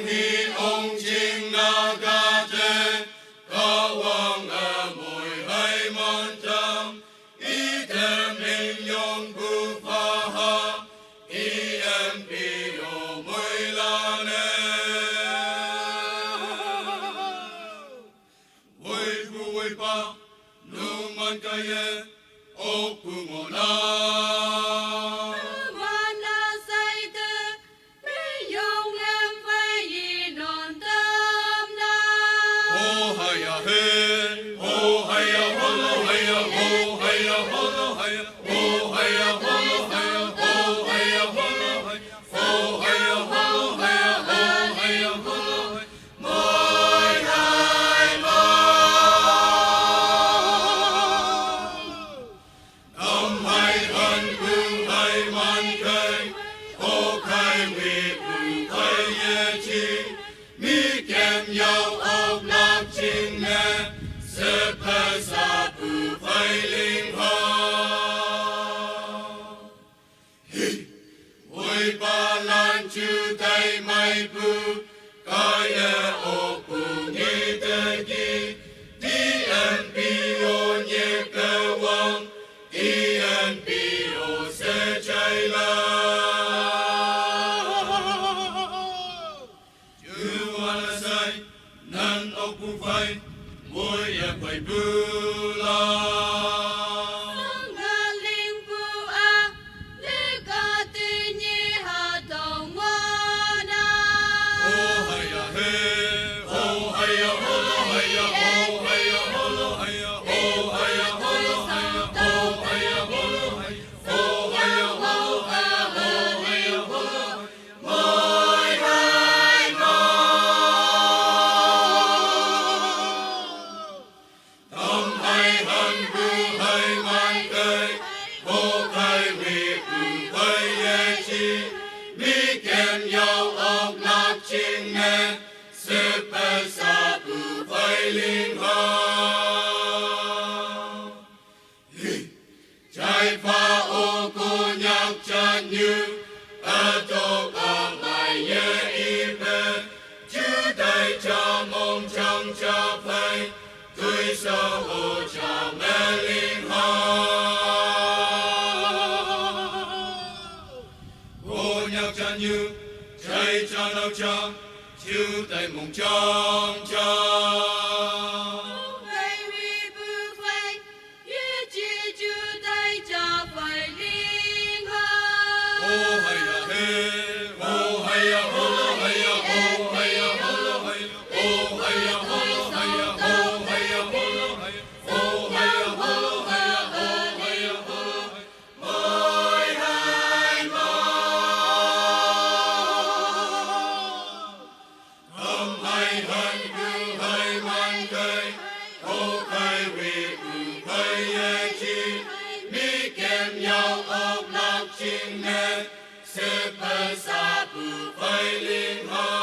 hi ông chinh na ca chê có wang ở mùi hay man chăm ý thêm hình nhung bu pha ha ý em bi ô mùi la nê vui pa nu man ca ye ô pu ngô na chư tay mai pu kai e o pu ni te ki ti en pi o nye ke wang ti en pi o se chai la chư wa la sai nan o pu phai môi e phai pu la như chạy cha nào cha chiếu tay mong trong cha Hãy subscribe cho kênh Ghiền Mì Gõ để không bỏ lỡ